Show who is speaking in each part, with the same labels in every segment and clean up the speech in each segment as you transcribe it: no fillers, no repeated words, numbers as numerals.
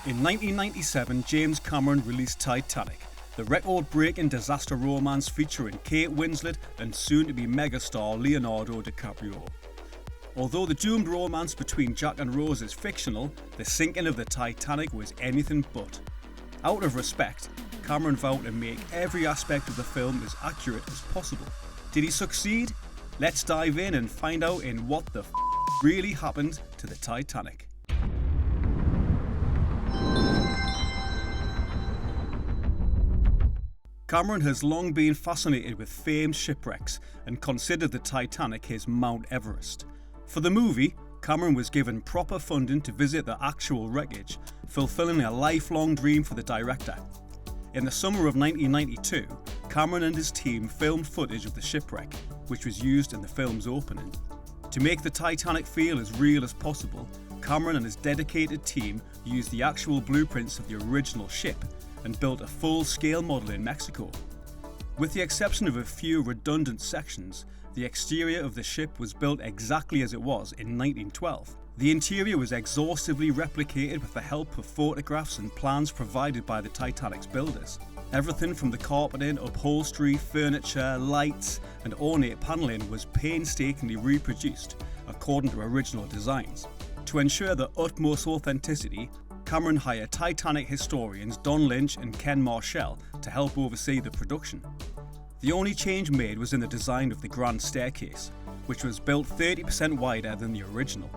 Speaker 1: In 1997, James Cameron released Titanic, the record-breaking disaster romance featuring Kate Winslet and soon-to-be megastar Leonardo DiCaprio. Although the doomed romance between Jack and Rose is fictional, the sinking of the Titanic was anything but. Out of respect, Cameron vowed to make every aspect of the film as accurate as possible. Did he succeed? Let's dive in and find out in what the really happened to the Titanic. Cameron has long been fascinated with famed shipwrecks and considered the Titanic his Mount Everest. For the movie, Cameron was given proper funding to visit the actual wreckage, fulfilling a lifelong dream for the director. In the summer of 1992, Cameron and his team filmed footage of the shipwreck, which was used in the film's opening. To make the Titanic feel as real as possible, Cameron and his dedicated team used the actual blueprints of the original ship and built a full-scale model in Mexico. With the exception of a few redundant sections, the exterior of the ship was built exactly as it was in 1912. The interior was exhaustively replicated with the help of photographs and plans provided by the Titanic's builders. Everything from the carpeting, upholstery, furniture, lights, and ornate panelling was painstakingly reproduced according to original designs. To ensure the utmost authenticity, Cameron hired Titanic historians Don Lynch and Ken Marshall to help oversee the production. The only change made was in the design of the grand staircase, which was built 30% wider than the original.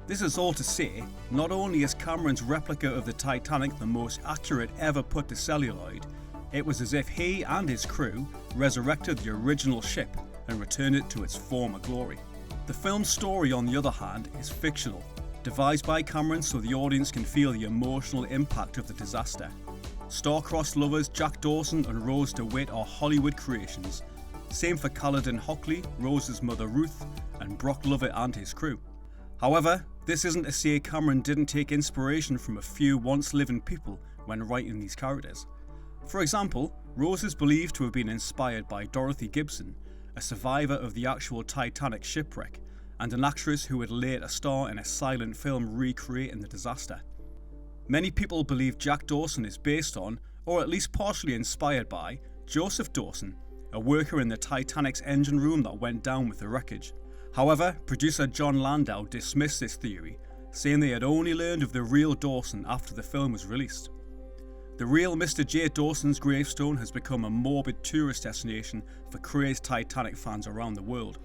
Speaker 1: This is all to say, not only is Cameron's replica of the Titanic the most accurate ever put to celluloid, it was as if he and his crew resurrected the original ship and returned it to its former glory. The film's story, on the other hand, is fictional, devised by Cameron so the audience can feel the emotional impact of the disaster. Star-crossed lovers Jack Dawson and Rose DeWitt are Hollywood creations. Same for Caledon Hockley, Rose's mother Ruth, and Brock Lovett and his crew. However, this isn't to say Cameron didn't take inspiration from a few once-living people when writing these characters. For example, Rose is believed to have been inspired by Dorothy Gibson, a survivor of the actual Titanic shipwreck, and an actress who would later star in a silent film recreating the disaster. Many people believe Jack Dawson is based on, or at least partially inspired by, Joseph Dawson, a worker in the Titanic's engine room that went down with the wreckage. However, producer John Landau dismissed this theory, saying they had only learned of the real Dawson after the film was released. The real Mr. J. Dawson's gravestone has become a morbid tourist destination for crazed Titanic fans around the world.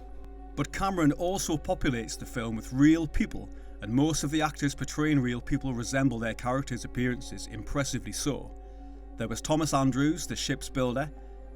Speaker 1: But Cameron also populates the film with real people, and most of the actors portraying real people resemble their characters' appearances impressively so. There was Thomas Andrews, the ship's builder,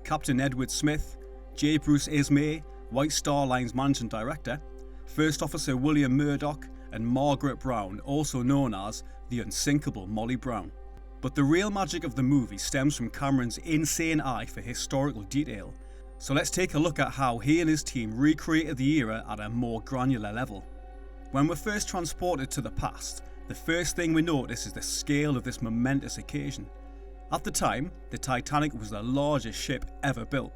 Speaker 1: Captain Edward Smith, J. Bruce Ismay, White Star Line's managing director, First Officer William Murdoch, and Margaret Brown, also known as the Unsinkable Molly Brown. But the real magic of the movie stems from Cameron's insane eye for historical detail. So let's take a look at how he and his team recreated the era at a more granular level. When we're first transported to the past, the first thing we notice is the scale of this momentous occasion. At the time, the Titanic was the largest ship ever built.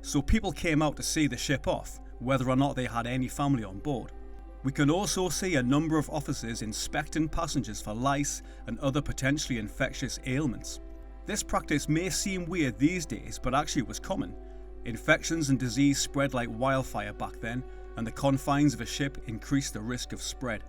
Speaker 1: So people came out to see the ship off, whether or not they had any family on board. We can also see a number of officers inspecting passengers for lice and other potentially infectious ailments. This practice may seem weird these days, but actually was common. Infections and disease spread like wildfire back then, and the confines of a ship increased the risk of spread.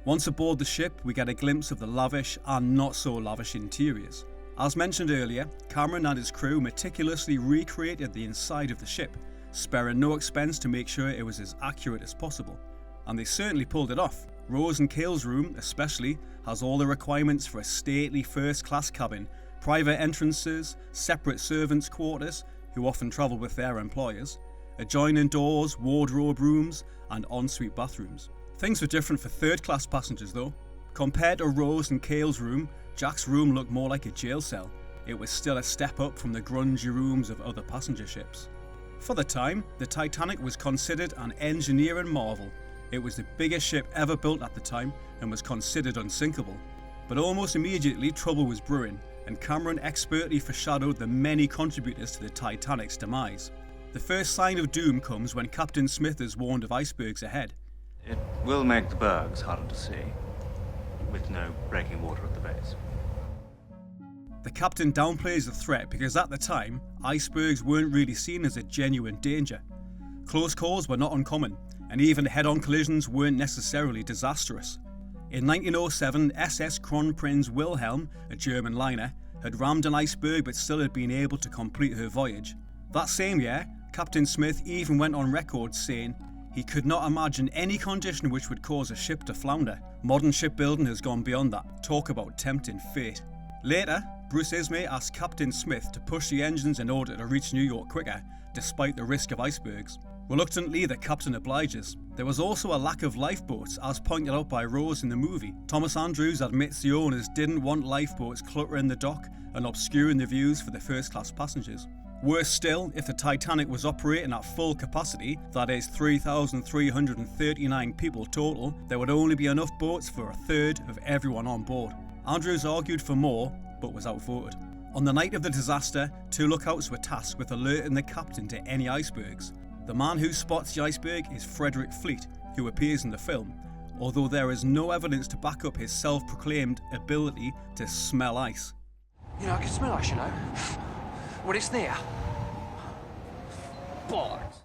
Speaker 1: Once aboard the ship, we get a glimpse of the lavish and not so lavish interiors. As mentioned earlier, Cameron and his crew meticulously recreated the inside of the ship, sparing no expense to make sure it was as accurate as possible. And they certainly pulled it off. Rose and Kale's room, especially, has all the requirements for a stately first-class cabin, private entrances, separate servants' quarters, who often travel with their employers, adjoining doors, wardrobe rooms, and ensuite bathrooms. Things were different for third-class passengers though. Compared to Rose and Kale's room, Jack's room looked more like a jail cell. It was still a step up from the grungy rooms of other passenger ships. For the time, the Titanic was considered an engineering marvel. It was the biggest ship ever built at the time and was considered unsinkable. But almost immediately trouble was brewing, and Cameron expertly foreshadowed the many contributors to the Titanic's demise. The first sign of doom comes when Captain Smith is warned of icebergs ahead.
Speaker 2: It will make the bergs harder to see, with no breaking water at the base.
Speaker 1: The captain downplays the threat because at the time, icebergs weren't really seen as a genuine danger. Close calls were not uncommon, and even head-on collisions weren't necessarily disastrous. In 1907, SS Kronprinz Wilhelm, a German liner, had rammed an iceberg but still had been able to complete her voyage. That same year, Captain Smith even went on record saying he could not imagine any condition which would cause a ship to flounder. Modern shipbuilding has gone beyond that. Talk about tempting fate. Later, Bruce Ismay asked Captain Smith to push the engines in order to reach New York quicker, despite the risk of icebergs. Reluctantly, the captain obliges. There was also a lack of lifeboats, as pointed out by Rose in the movie. Thomas Andrews admits the owners didn't want lifeboats cluttering the dock and obscuring the views for the first-class passengers. Worse still, if the Titanic was operating at full capacity, that is 3,339 people total, there would only be enough boats for a third of everyone on board. Andrews argued for more, but was outvoted. On the night of the disaster, 2 lookouts were tasked with alerting the captain to any icebergs. The man who spots the iceberg is Frederick Fleet, who appears in the film, although there is no evidence to back up his self-proclaimed ability to smell ice.
Speaker 2: You know, I can smell ice, you know. Well, it's near. Bollocks.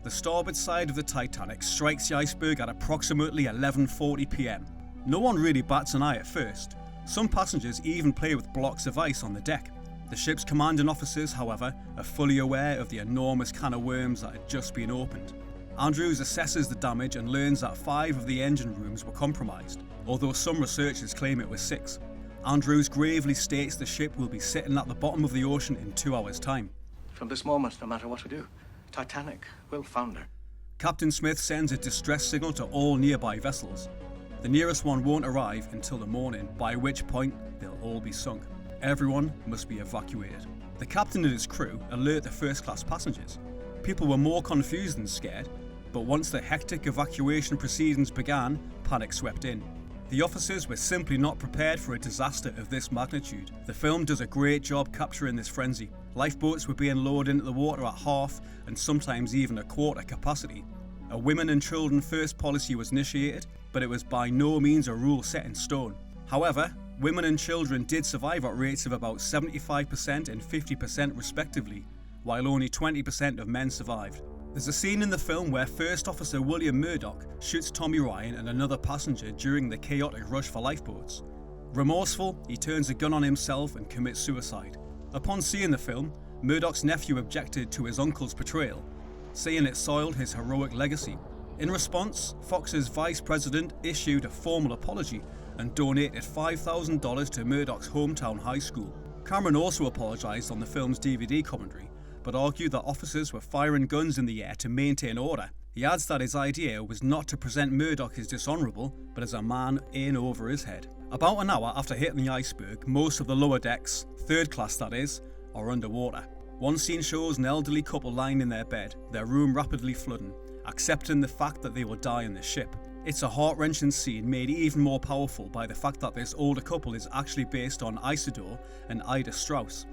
Speaker 1: The starboard side of the Titanic strikes the iceberg at approximately 11:40 p.m. No one really bats an eye at first. Some passengers even play with blocks of ice on the deck. The ship's commanding officers, however, are fully aware of the enormous can of worms that had just been opened. Andrews assesses the damage and learns that 5 of the engine rooms were compromised, although some researchers claim it was 6. Andrews gravely states the ship will be sitting at the bottom of the ocean in 2 hours' time.
Speaker 3: From this moment, no matter what we do, Titanic will founder.
Speaker 1: Captain Smith sends a distress signal to all nearby vessels. The nearest one won't arrive until the morning, by which point they'll all be sunk. Everyone must be evacuated. The captain and his crew alert the first-class passengers. People were more confused than scared, but once the hectic evacuation proceedings began, panic swept in. The officers were simply not prepared for a disaster of this magnitude. The film does a great job capturing this frenzy. Lifeboats were being lowered into the water at half and sometimes even a quarter capacity. A women and children first policy was initiated, but it was by no means a rule set in stone. However, women and children did survive at rates of about 75% and 50% respectively, while only 20% of men survived. There's a scene in the film where First Officer William Murdoch shoots Tommy Ryan and another passenger during the chaotic rush for lifeboats. Remorseful, he turns a gun on himself and commits suicide. Upon seeing the film, Murdoch's nephew objected to his uncle's portrayal, saying it soiled his heroic legacy. In response, Fox's vice president issued a formal apology and donated $5,000 to Murdoch's hometown high school. Cameron also apologised on the film's DVD commentary, but argued that officers were firing guns in the air to maintain order. He adds that his idea was not to present Murdoch as dishonourable, but as a man in over his head. About an hour after hitting the iceberg, most of the lower decks, third class that is, are underwater. One scene shows an elderly couple lying in their bed, their room rapidly flooding, accepting the fact that they will die in the ship. It's a heart-wrenching scene made even more powerful by the fact that this older couple is actually based on Isidore and Ida Strauss,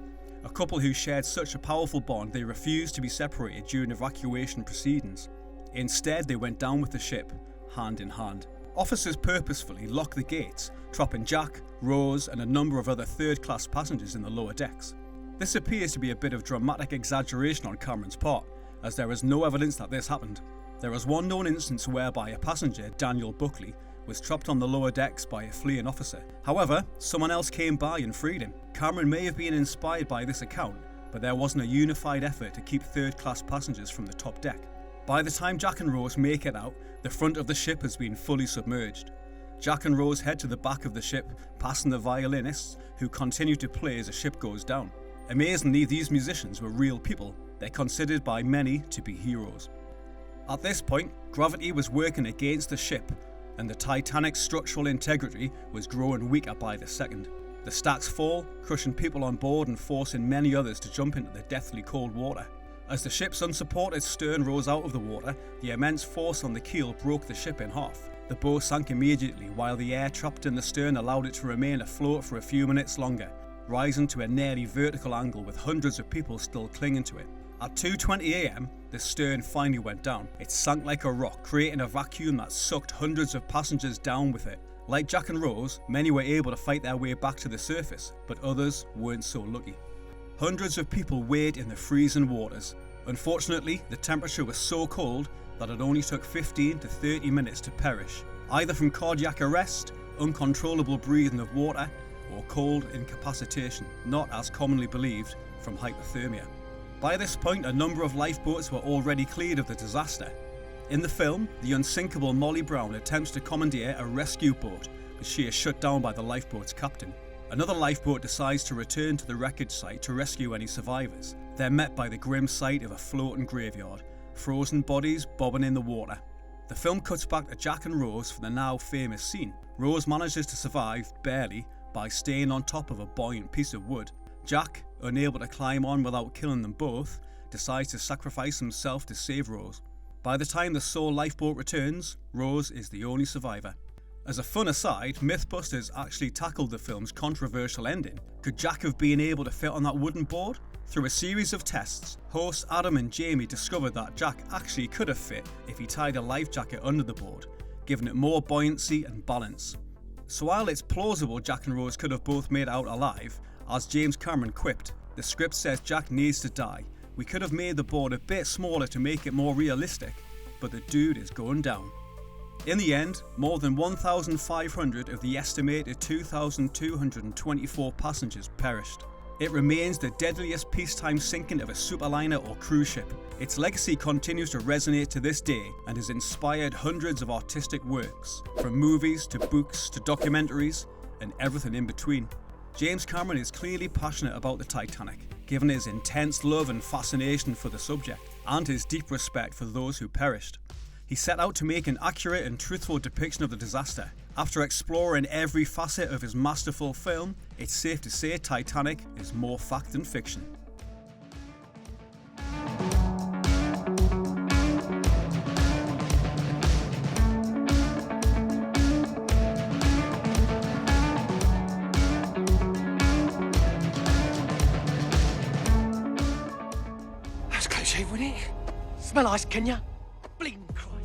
Speaker 1: a couple who shared such a powerful bond they refused to be separated during evacuation proceedings. Instead, they went down with the ship, hand in hand. Officers purposefully locked the gates, trapping Jack, Rose and a number of other third-class passengers in the lower decks. This appears to be a bit of dramatic exaggeration on Cameron's part, as there is no evidence that this happened. There is one known instance whereby a passenger, Daniel Buckley, was trapped on the lower decks by a fleeing officer. However, someone else came by and freed him. Cameron may have been inspired by this account, but there wasn't a unified effort to keep third-class passengers from the top deck. By the time Jack and Rose make it out, the front of the ship has been fully submerged. Jack and Rose head to the back of the ship, passing the violinists, who continue to play as the ship goes down. Amazingly, these musicians were real people. They're considered by many to be heroes. At this point, gravity was working against the ship, and the Titanic's structural integrity was growing weaker by the second. The stacks fall, crushing people on board and forcing many others to jump into the deathly cold water. As the ship's unsupported stern rose out of the water, the immense force on the keel broke the ship in half. The boat sank immediately, while the air trapped in the stern allowed it to remain afloat for a few minutes longer, rising to a nearly vertical angle with hundreds of people still clinging to it. At 2:20 a.m, the stern finally went down. It sank like a rock, creating a vacuum that sucked hundreds of passengers down with it, Like Jack and Rose, many were able to fight their way back to the surface, but others weren't so lucky. Hundreds of people waded in the freezing waters. Unfortunately, the temperature was so cold that it only took 15 to 30 minutes to perish, either from cardiac arrest, uncontrollable breathing of water, or cold incapacitation, not as commonly believed from hypothermia. By this point, a number of lifeboats were already cleared of the disaster. In the film, the Unsinkable Molly Brown attempts to commandeer a rescue boat, but she is shut down by the lifeboat's captain. Another lifeboat decides to return to the wreckage site to rescue any survivors. They're met by the grim sight of a floating graveyard, frozen bodies bobbing in the water. The film cuts back to Jack and Rose for the now famous scene. Rose manages to survive, barely, by staying on top of a buoyant piece of wood. Jack, unable to climb on without killing them both, decides to sacrifice himself to save Rose. By the time the sole lifeboat returns, Rose is the only survivor. As a fun aside, Mythbusters actually tackled the film's controversial ending. Could Jack have been able to fit on that wooden board? Through a series of tests, hosts Adam and Jamie discovered that Jack actually could have fit if he tied a life jacket under the board, giving it more buoyancy and balance. So while it's plausible Jack and Rose could have both made it out alive, as James Cameron quipped, the script says Jack needs to die. We could have made the board a bit smaller to make it more realistic, but the dude is going down. In the end, more than 1,500 of the estimated 2,224 passengers perished. It remains the deadliest peacetime sinking of a superliner or cruise ship. Its legacy continues to resonate to this day and has inspired hundreds of artistic works, from movies to books to documentaries and everything in between. James Cameron is clearly passionate about the Titanic, given his intense love and fascination for the subject, and his deep respect for those who perished. He set out to make an accurate and truthful depiction of the disaster. After exploring every facet of his masterful film, it's safe to say Titanic is more fact than fiction.
Speaker 3: That's cliche, wasn't it? Smell ice, can ya? Bleeding Christ.